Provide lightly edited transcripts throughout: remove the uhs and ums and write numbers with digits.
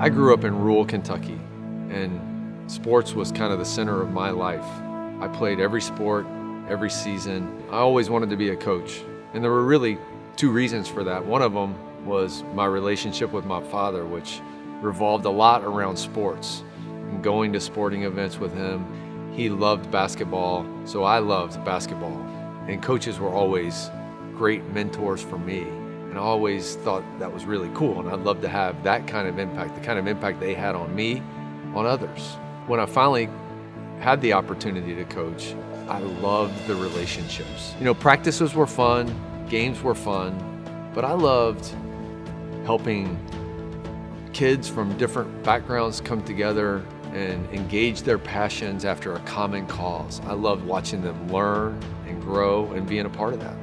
I grew up in rural Kentucky, and sports was kind of the center of my life. I played every sport, every season. I always wanted to be a coach, and there were really two reasons for that. One of them was my relationship with my father, which revolved a lot around sports and going to sporting events with him. He loved basketball, so I loved basketball. And coaches were always great mentors for me. And I always thought that was really cool, and I'd love to have that kind of impact, the kind of impact they had on me, on others. When I finally had the opportunity to coach, I loved the relationships. You know, practices were fun, games were fun, but I loved helping kids from different backgrounds come together and engage their passions after a common cause. I loved watching them learn and grow and being a part of that.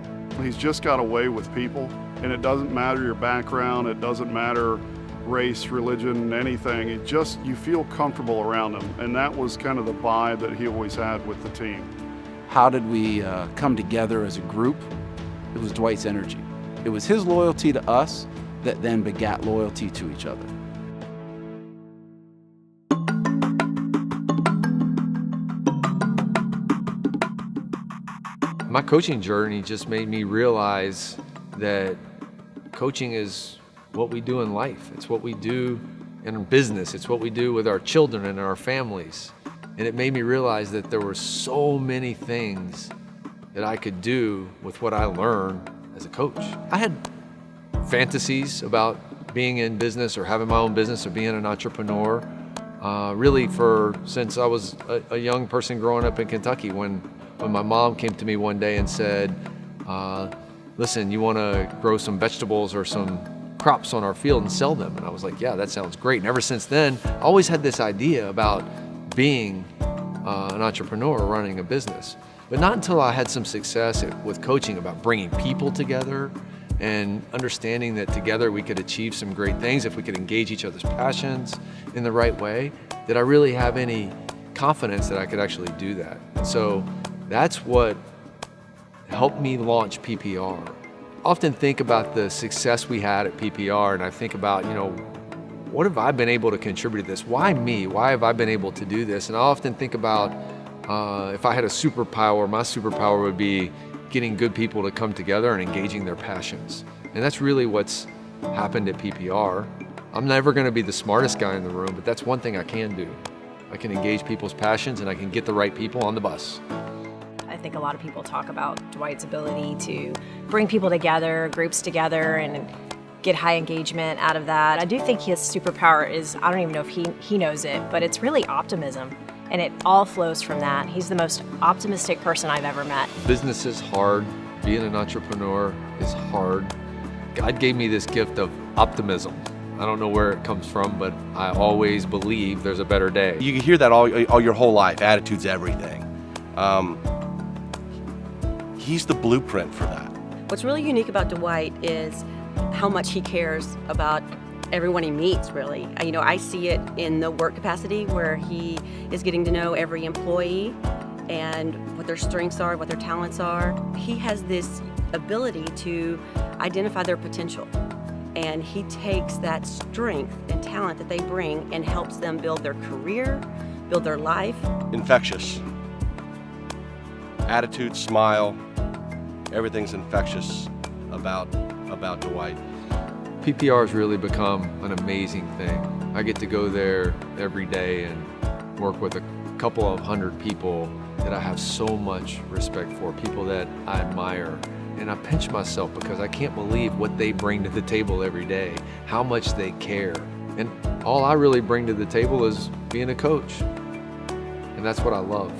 He's just got a way with people, and it doesn't matter your background, it doesn't matter race, religion, anything. It just, you feel comfortable around him, and that was kind of the vibe that he always had with the team. How did we come together as a group? It was Dwight's energy. It was his loyalty to us that then begat loyalty to each other. My coaching journey just made me realize that coaching is what we do in life. It's what we do in business. It's what we do with our children and our families. And it made me realize that there were so many things that I could do with what I learned as a coach. I had fantasies about being in business or having my own business or being an entrepreneur, really since I was a young person growing up in Kentucky, when my mom came to me one day and said, listen, you want to grow some vegetables or some crops on our field and sell them? And I was like, yeah, that sounds great. And ever since then, I always had this idea about being an entrepreneur or running a business. But not until I had some success with coaching about bringing people together and understanding that together we could achieve some great things if we could engage each other's passions in the right way, did I really have any confidence that I could actually do that. And so that's what helped me launch PPR. I often think about the success we had at PPR, and I think about, what have I been able to contribute to this? Why me? Why have I been able to do this? And I often think about if I had a superpower, my superpower would be getting good people to come together and engaging their passions. And that's really what's happened at PPR. I'm never going to be the smartest guy in the room, but that's one thing I can do. I can engage people's passions, and I can get the right people on the bus. I think a lot of people talk about Dwight's ability to bring people together, groups together, and get high engagement out of that. I do think his superpower is, I don't even know if he knows it, but it's really optimism. And it all flows from that. He's the most optimistic person I've ever met. Business is hard. Being an entrepreneur is hard. God gave me this gift of optimism. I don't know where it comes from, but I always believe there's a better day. You can hear that all your whole life. Attitude's everything. He's the blueprint for that. What's really unique about Dwight is how much he cares about everyone he meets, really. I see it in the work capacity where he is getting to know every employee and what their strengths are, what their talents are. He has this ability to identify their potential, and he takes that strength and talent that they bring and helps them build their career, build their life. Infectious. Attitude, smile, everything's infectious about Dwight. PPR has really become an amazing thing. I get to go there every day and work with a couple of hundred people that I have so much respect for, people that I admire. And I pinch myself because I can't believe what they bring to the table every day, how much they care. And all I really bring to the table is being a coach. And that's what I love.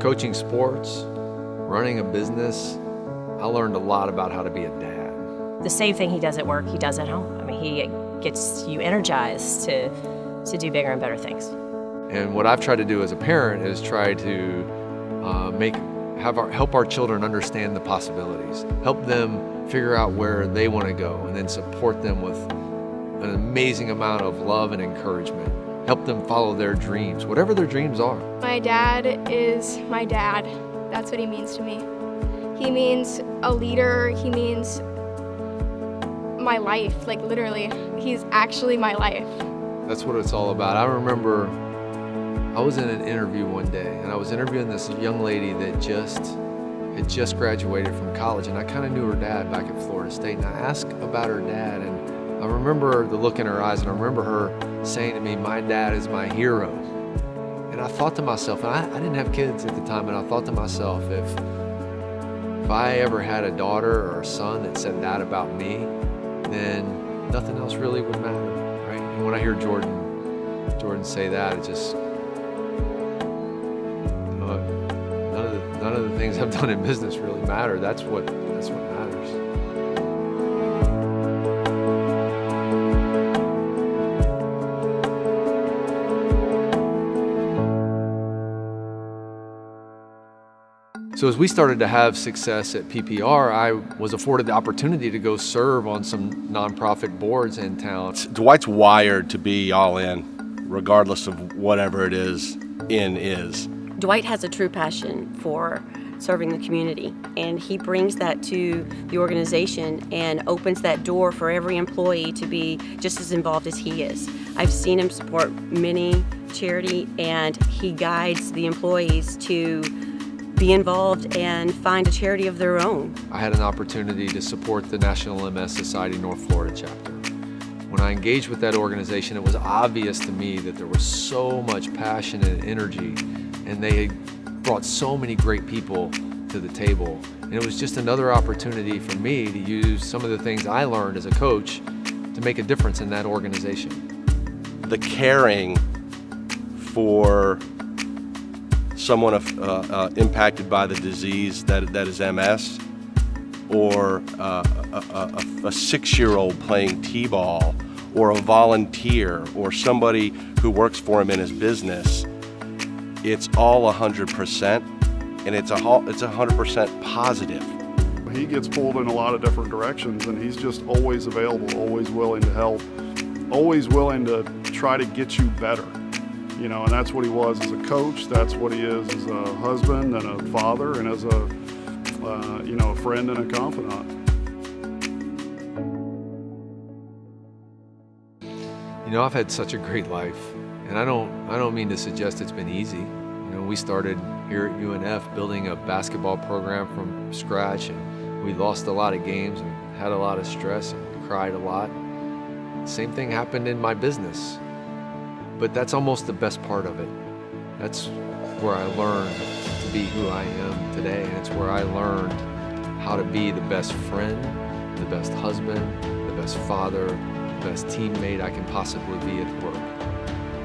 Coaching sports, running a business, I learned a lot about how to be a dad. The same thing he does at work, he does at home. I mean, he gets you energized to do bigger and better things. And what I've tried to do as a parent is try to help our children understand the possibilities, help them figure out where they want to go, and then support them with an amazing amount of love and encouragement. Help them follow their dreams, whatever their dreams are. My dad is my dad. That's what he means to me. He means a leader. He means my life, like literally. He's actually my life. That's what it's all about. I remember I was in an interview one day, and I was interviewing this young lady that had just graduated from college, and I kind of knew her dad back at Florida State, and I asked about her dad, and I remember the look in her eyes, and I remember her saying to me, "My dad is my hero." And I thought to myself, and I didn't have kids at the time, and I thought to myself, if I ever had a daughter or a son that said that about me, then nothing else really would matter, right? And when I hear Jordan say that, it just, none of the things I've done in business really matter. That's what matters. So as we started to have success at PPR, I was afforded the opportunity to go serve on some nonprofit boards in town. Dwight's wired to be all in, regardless of whatever it is. Dwight has a true passion for serving the community, and he brings that to the organization and opens that door for every employee to be just as involved as he is. I've seen him support many charity, and he guides the employees to be involved and find a charity of their own. I had an opportunity to support the National MS Society North Florida chapter. When I engaged with that organization, it was obvious to me that there was so much passion and energy, and they had brought so many great people to the table. And it was just another opportunity for me to use some of the things I learned as a coach to make a difference in that organization. The caring for someone impacted by the disease that is MS, or a 6-year-old playing t-ball, or a volunteer, or somebody who works for him in his business, it's all 100%, and it's 100% positive. He gets pulled in a lot of different directions, and he's just always available, always willing to help, always willing to try to get you better. You know, and that's what he was as a coach. That's what he is as a husband and a father, and as a a friend and a confidant. You know, I've had such a great life, and I don't mean to suggest it's been easy. You know, we started here at UNF building a basketball program from scratch, and we lost a lot of games and had a lot of stress and cried a lot. Same thing happened in my business. But that's almost the best part of it. That's where I learned to be who I am today, and it's where I learned how to be the best friend, the best husband, the best father, the best teammate I can possibly be at work.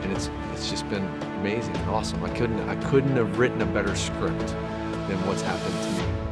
And it's just been amazing and awesome. I couldn't have written a better script than what's happened to me.